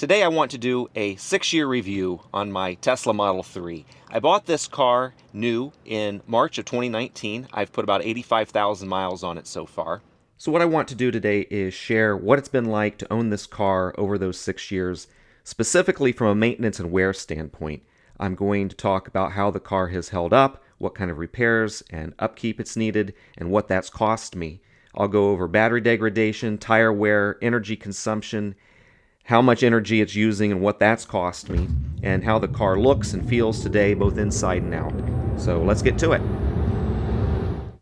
Today I want to do a 6-year review on my Tesla Model 3. I bought this car new in March of 2019. I've put about 85,000 miles on it so far. So what I want to do today is share what it's been like to own this car over those 6 years, specifically from a maintenance and wear standpoint. I'm going to talk about how the car has held up, what kind of repairs and upkeep it's needed, and what that's cost me. I'll go over battery degradation, tire wear, energy consumption, how much energy it's using and what that's cost me, and how the car looks and feels today, both inside and out. So let's get to it.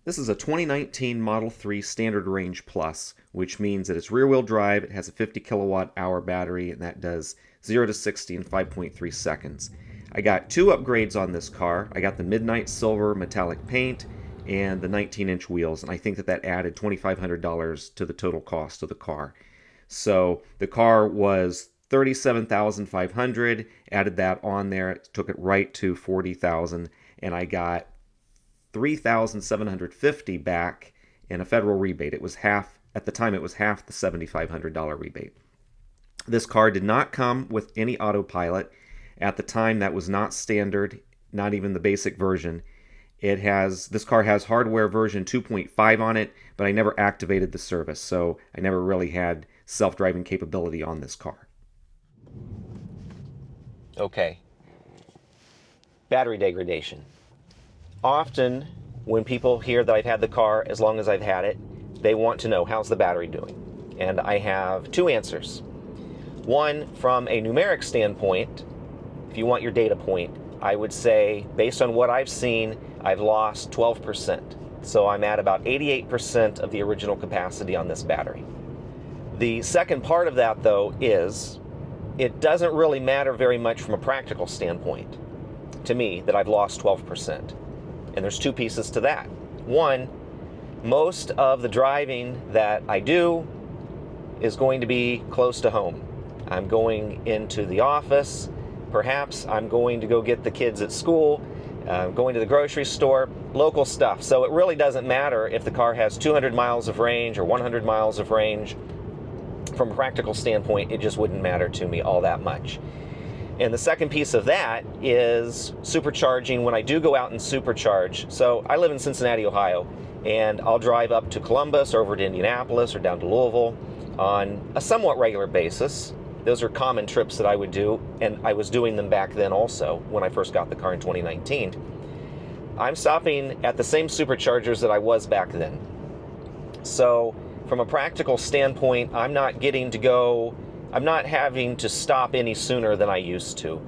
This is a 2019 Model 3 Standard Range Plus, which means that it's rear-wheel drive, it has a 50 kilowatt hour battery, and that does 0 to 60 in 5.3 seconds. I got 2 upgrades on this car. I got the Midnight Silver metallic paint and the 19-inch wheels, and I think that added $2,500 to the total cost of the car. So the car was $37,500, added that on there, took it right to $40,000, and I got $3,750 back in a federal rebate. It was half, at the time it was half the $7,500 rebate. This car did not come with any autopilot. At the time that was not standard, not even the basic version. This car has hardware version 2.5 on it, but I never activated the service, so I never really had self-driving capability on this car. Okay. Battery degradation. Often when people hear that I've had the car as long as I've had it, they want to know, how's the battery doing? And I have 2 answers. One, from a numeric standpoint, if you want your data point, I would say, based on what I've seen, I've lost 12%. So I'm at about 88% of the original capacity on this battery. The second part of that, though, is it doesn't really matter very much from a practical standpoint to me that I've lost 12%. And there's 2 pieces to that. One, most of the driving that I do is going to be close to home. I'm going into the office. Perhaps I'm going to go get the kids at school, going to the grocery store, local stuff. So it really doesn't matter if the car has 200 miles of range or 100 miles of range. From a practical standpoint, it just wouldn't matter to me all that much. And the second piece of that is supercharging when I do go out and supercharge. So I live in Cincinnati, Ohio, and I'll drive up to Columbus or over to Indianapolis or down to Louisville on a somewhat regular basis. Those are common trips that I would do, and I was doing them back then also when I first got the car in 2019. I'm stopping at the same superchargers that I was back then. So from a practical standpoint, I'm not having to stop any sooner than I used to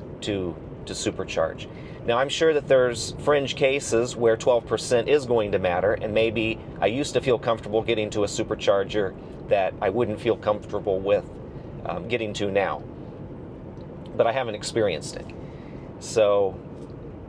supercharge. Now, I'm sure that there's fringe cases where 12% is going to matter, and maybe I used to feel comfortable getting to a supercharger that I wouldn't feel comfortable with getting to now, but I haven't experienced it. So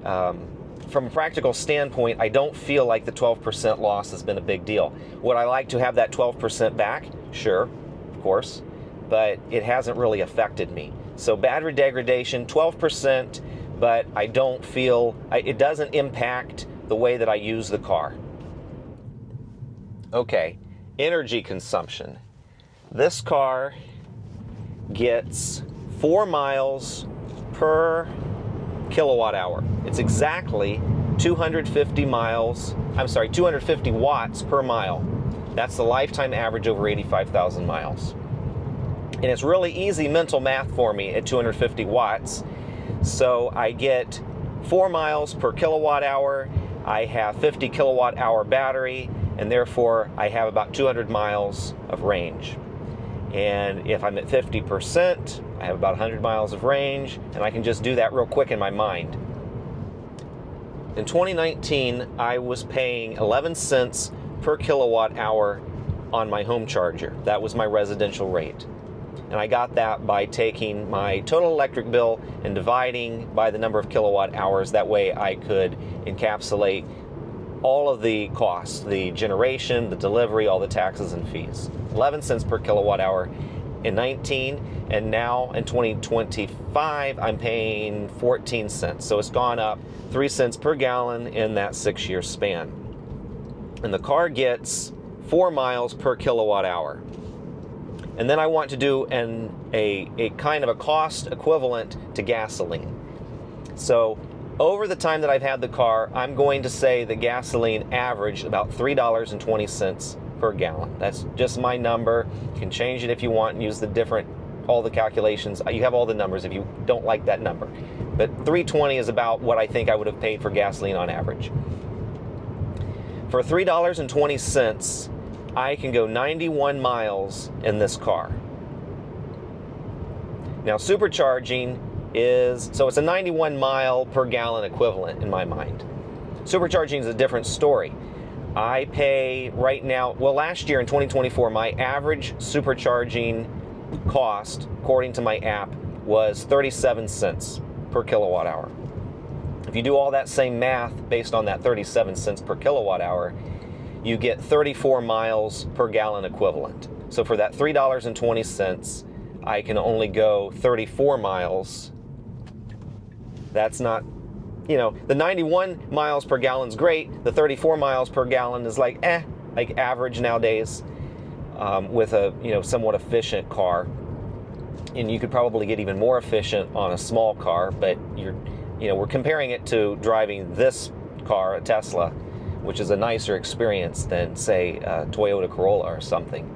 from a practical standpoint, I don't feel like the 12% loss has been a big deal. Would I like to have that 12% back? Sure, of course, but it hasn't really affected me. So battery degradation, 12%, but I don't feel, it doesn't impact the way that I use the car. Okay, energy consumption. This car gets 4 miles per kilowatt hour. It's exactly 250 watts per mile. That's the lifetime average over 85,000 miles. And it's really easy mental math for me at 250 watts. So I get 4 miles per kilowatt hour. I have 50 kilowatt hour battery, and therefore I have about 200 miles of range. And if I'm at 50%, I have about 100 miles of range, and I can just do that real quick in my mind. In 2019, I was paying 11 cents per kilowatt hour on my home charger. That was my residential rate. And I got that by taking my total electric bill and dividing by the number of kilowatt hours. That way I could encapsulate all of the costs, the generation, the delivery, all the taxes and fees. 11 cents per kilowatt hour in 19, and now in 2025, I'm paying 14 cents. So it's gone up 3 cents per gallon in that 6-year span. And the car gets 4 miles per kilowatt hour. And then I want to do a kind of a cost equivalent to gasoline. So over the time that I've had the car, I'm going to say the gasoline averaged about $3.20 per gallon. That's just my number. You can change it if you want and use all the calculations. You have all the numbers if you don't like that number. But $3.20 is about what I think I would have paid for gasoline on average. For $3.20, I can go 91 miles in this car. Now, supercharging so it's a 91 mile per gallon equivalent in my mind. Supercharging is a different story. I pay right now, well, last year in 2024, my average supercharging cost, according to my app, was 37 cents per kilowatt hour. If you do all that same math based on that 37 cents per kilowatt hour, you get 34 miles per gallon equivalent. So for that $3.20, I can only go 34 miles. That's not, the 91 miles per gallon is great. The 34 miles per gallon is like average nowadays with a, somewhat efficient car. And you could probably get even more efficient on a small car, but we're comparing it to driving this car, a Tesla, which is a nicer experience than, say, a Toyota Corolla or something.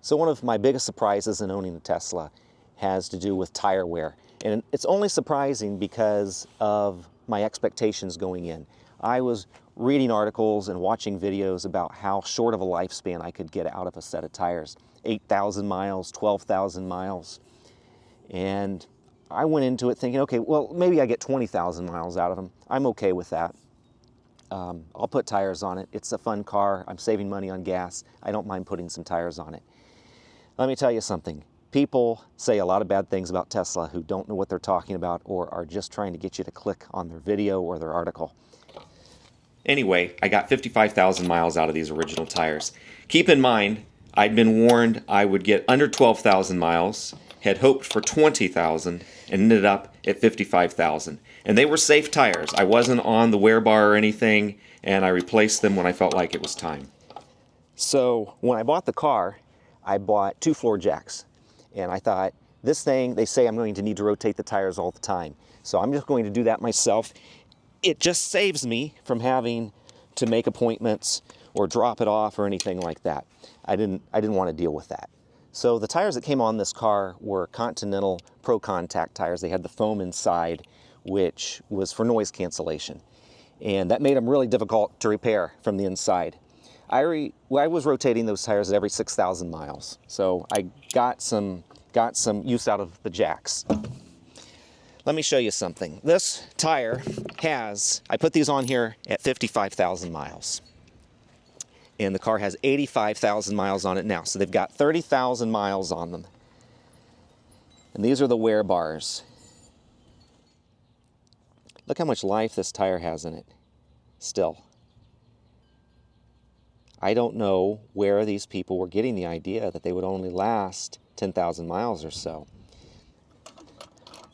So one of my biggest surprises in owning a Tesla has to do with tire wear. And it's only surprising because of my expectations going in. I was reading articles and watching videos about how short of a lifespan I could get out of a set of tires. 8,000 miles, 12,000 miles. And I went into it thinking, okay, well, maybe I get 20,000 miles out of them. I'm okay with that. I'll put tires on it. It's a fun car. I'm saving money on gas. I don't mind putting some tires on it. Let me tell you something. People say a lot of bad things about Tesla who don't know what they're talking about or are just trying to get you to click on their video or their article. Anyway, I got 55,000 miles out of these original tires. Keep in mind, I'd been warned I would get under 12,000 miles, had hoped for 20,000, and ended up at 55,000. And they were safe tires. I wasn't on the wear bar or anything, and I replaced them when I felt like it was time. So when I bought the car, I bought 2 floor jacks. And I thought, this thing, they say I'm going to need to rotate the tires all the time. So I'm just going to do that myself. It just saves me from having to make appointments or drop it off or anything like that. I didn't want to deal with that. So the tires that came on this car were Continental Pro Contact tires. They had the foam inside, which was for noise cancellation. And that made them really difficult to repair from the inside. I was rotating those tires at every 6,000 miles. So I got some use out of the jacks. Let me show you something. This tire I put these on here at 55,000 miles. And the car has 85,000 miles on it now. So they've got 30,000 miles on them. And these are the wear bars. Look how much life this tire has in it still. I don't know where these people were getting the idea that they would only last 10,000 miles or so.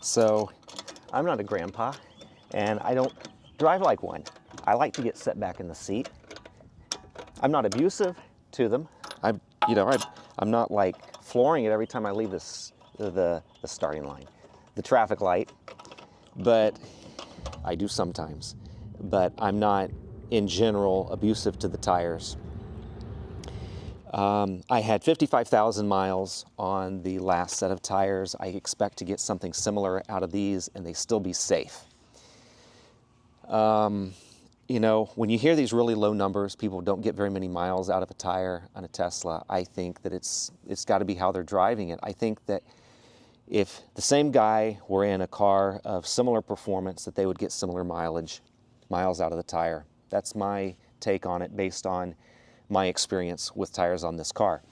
So I'm not a grandpa, and I don't drive like one. I like to get set back in the seat. I'm not abusive to them. I'm not like flooring it every time I leave the starting line, the traffic light, but I do sometimes. But I'm not, in general, abusive to the tires. I had 55,000 miles on the last set of tires. I expect to get something similar out of these, and they still be safe. When you hear these really low numbers, people don't get very many miles out of a tire on a Tesla. I think that it's got to be how they're driving it. I think that if the same guy were in a car of similar performance, that they would get similar miles out of the tire. That's my take on it based on my experience with tires on this car.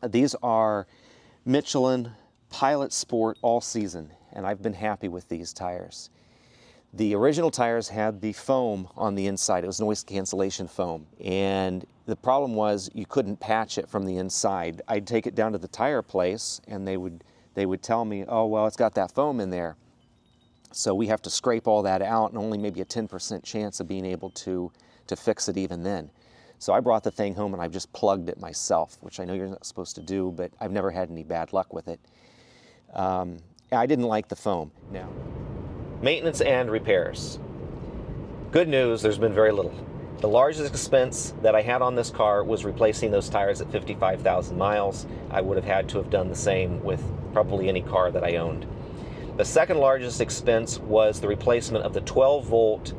These are Michelin Pilot Sport All Season, and I've been happy with these tires. The original tires had the foam on the inside. It was noise cancellation foam, and the problem was you couldn't patch it from the inside. I'd take it down to the tire place, and they would tell me, oh, well, it's got that foam in there. So we have to scrape all that out, and only maybe a 10% chance of being able to fix it even then. So I brought the thing home and I've just plugged it myself, which I know you're not supposed to do, but I've never had any bad luck with it. I didn't like the foam. Now, maintenance and repairs. Good news, there's been very little. The largest expense that I had on this car was replacing those tires at 55,000 miles. I would have had to have done the same with probably any car that I owned. The second largest expense was the replacement of the 12-volt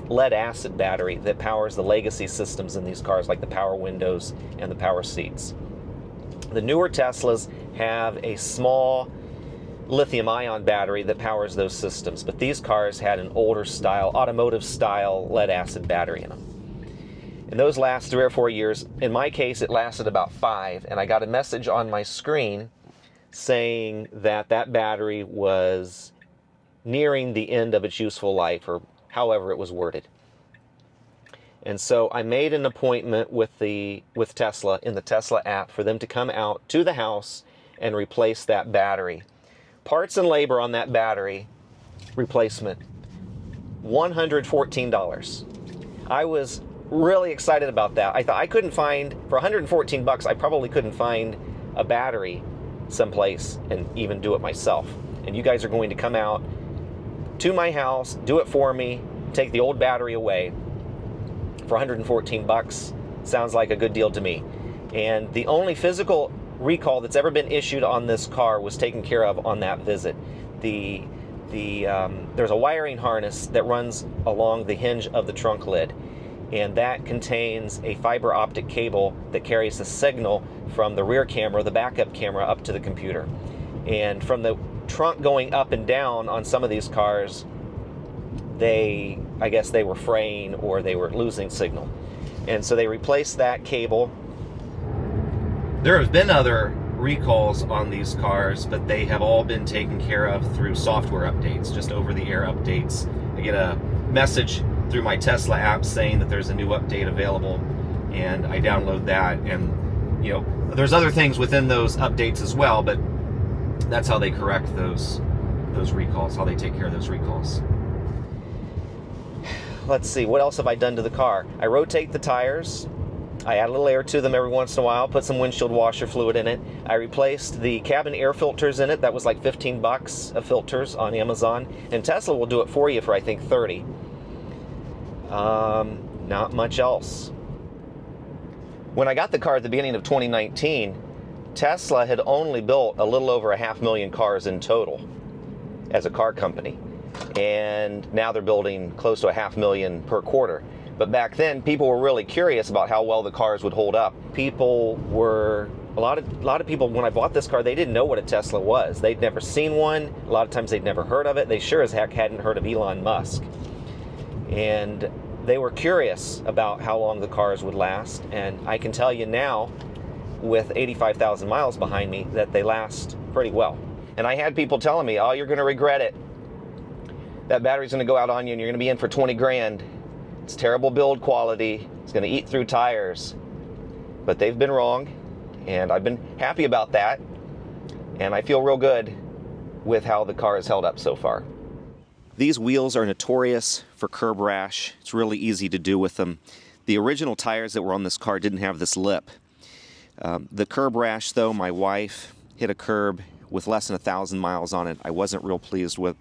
lead acid battery that powers the legacy systems in these cars, like the power windows and the power seats. The newer Teslas have a small lithium-ion battery that powers those systems, but these cars had an older style, automotive style lead acid battery in them. And those last 3 or 4 years. In my case, it lasted about 5, and I got a message on my screen saying that that battery was nearing the end of its useful life, or however it was worded. And so I made an appointment with Tesla in the Tesla app for them to come out to the house and replace that battery. Parts and labor on that battery replacement, $114. I was really excited about that. I thought I couldn't find, for 114 bucks, I probably couldn't find a battery someplace and even do it myself. And you guys are going to come out to my house, do it for me, take the old battery away for 114 bucks. Sounds like a good deal to me. And the only physical recall that's ever been issued on this car was taken care of on that visit. There's a wiring harness that runs along the hinge of the trunk lid, and that contains a fiber optic cable that carries the signal from the rear camera, the backup camera, up to the computer. And from the trunk going up and down on some of these cars, I guess they were fraying or they were losing signal. And so they replaced that cable. There have been other recalls on these cars, but they have all been taken care of through software updates, just over-the-air updates. I get a message through my Tesla app saying that there's a new update available, and I download that. And there's other things within those updates as well, but that's how they correct those recalls, how they take care of those recalls. Let's see, what else have I done to the car? I rotate the tires. I add a little air to them every once in a while, put some windshield washer fluid in it. I replaced the cabin air filters in it. That was like 15 bucks of filters on Amazon. And Tesla will do it for you for, I think, 30. Not much else. When I got the car at the beginning of 2019, Tesla had only built a little over 500,000 cars in total as a car company. And now they're building close to 500,000 per quarter. But back then, people were really curious about how well the cars would hold up. A lot of people, when I bought this car, they didn't know what a Tesla was. They'd never seen one. A lot of times they'd never heard of it. They sure as heck hadn't heard of Elon Musk. And they were curious about how long the cars would last. And I can tell you now, with 85,000 miles behind me, that they last pretty well. And I had people telling me, oh, you're going to regret it. That battery's going to go out on you and you're going to be in for 20 grand. It's terrible build quality. It's going to eat through tires. But they've been wrong, and I've been happy about that. And I feel real good with how the car has held up so far. These wheels are notorious for curb rash. It's really easy to do with them. The original tires that were on this car didn't have this lip. The curb rash, though, my wife hit a curb with less than 1,000 miles on it. I wasn't real pleased with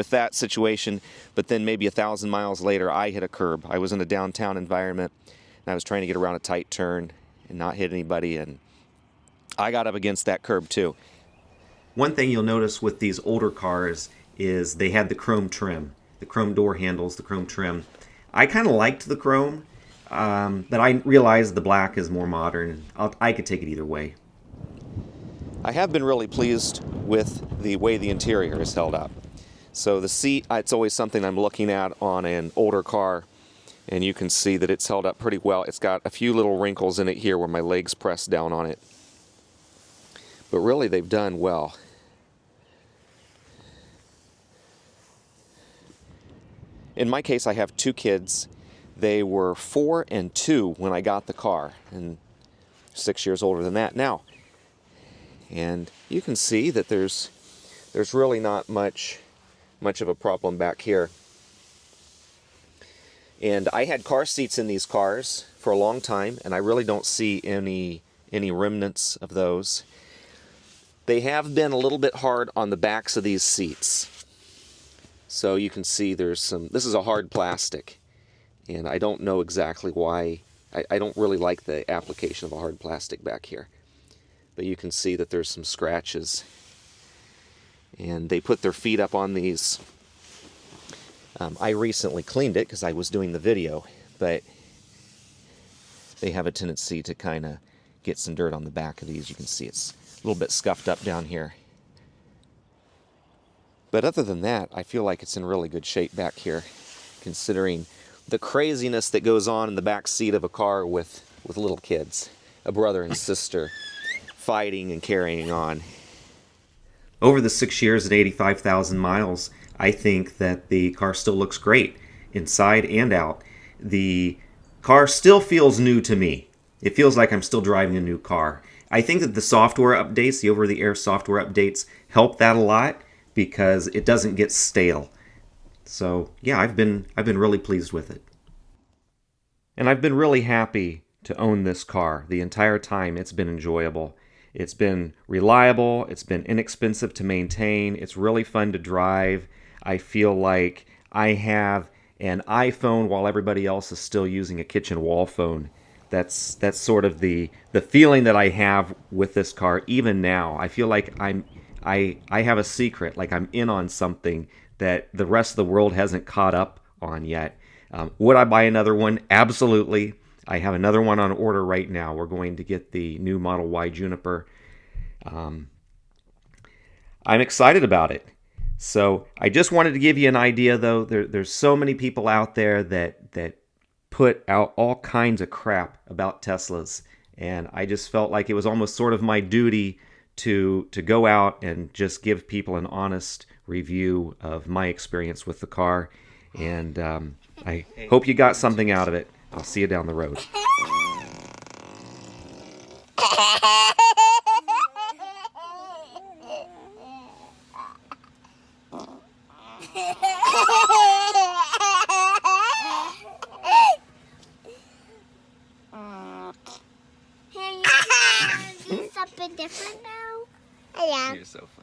that situation, but then maybe 1,000 miles later, I hit a curb. I was in a downtown environment, and I was trying to get around a tight turn and not hit anybody, and I got up against that curb too. One thing you'll notice with these older cars is they had the chrome trim, the chrome door handles, the chrome trim. I kind of liked the chrome, but I realized the black is more modern. I could take it either way. I have been really pleased with the way the interior is held up. So the seat, it's always something I'm looking at on an older car, and you can see that it's held up pretty well. It's got a few little wrinkles in it here where my legs press down on it. But really, they've done well. In my case, I have 2 kids. They were 4 and 2 when I got the car, and 6 years older than that now. And you can see that there's really not much of a problem back here. And I had car seats in these cars for a long time, and I really don't see any remnants of those. They have been a little bit hard on the backs of these seats. So you can see there's some, this is a hard plastic, and I don't know exactly why. I don't really like the application of a hard plastic back here. But you can see that there's some scratches. And they put their feet up on these. I recently cleaned it because I was doing the video, but they have a tendency to kind of get some dirt on the back of these. You can see it's a little bit scuffed up down here. But other than that, I feel like it's in really good shape back here, considering the craziness that goes on in the back seat of a car with little kids, a brother and sister fighting and carrying on. Over the 6 years at 85,000 miles, I think that the car still looks great, inside and out. The car still feels new to me. It feels like I'm still driving a new car. I think that the software updates, the over-the-air software updates, help that a lot because it doesn't get stale. So yeah, I've been really pleased with it. And I've been really happy to own this car. The entire time it's been enjoyable. It's been reliable, it's been inexpensive to maintain, it's really fun to drive. I feel like I have an iPhone while everybody else is still using a kitchen wall phone. That's sort of the feeling that I have with this car even now. I feel like I have a secret, like I'm in on something that the rest of the world hasn't caught up on yet. Would I buy another one? Absolutely. I have another one on order right now. We're going to get the new Model Y Juniper. I'm excited about it. So I just wanted to give you an idea, though. There's so many people out there that put out all kinds of crap about Teslas. And I just felt like it was almost sort of my duty to go out and just give people an honest review of my experience with the car. And I hope you got something out of it. I'll see you down the road. Do something different now? Yeah. You're so funny.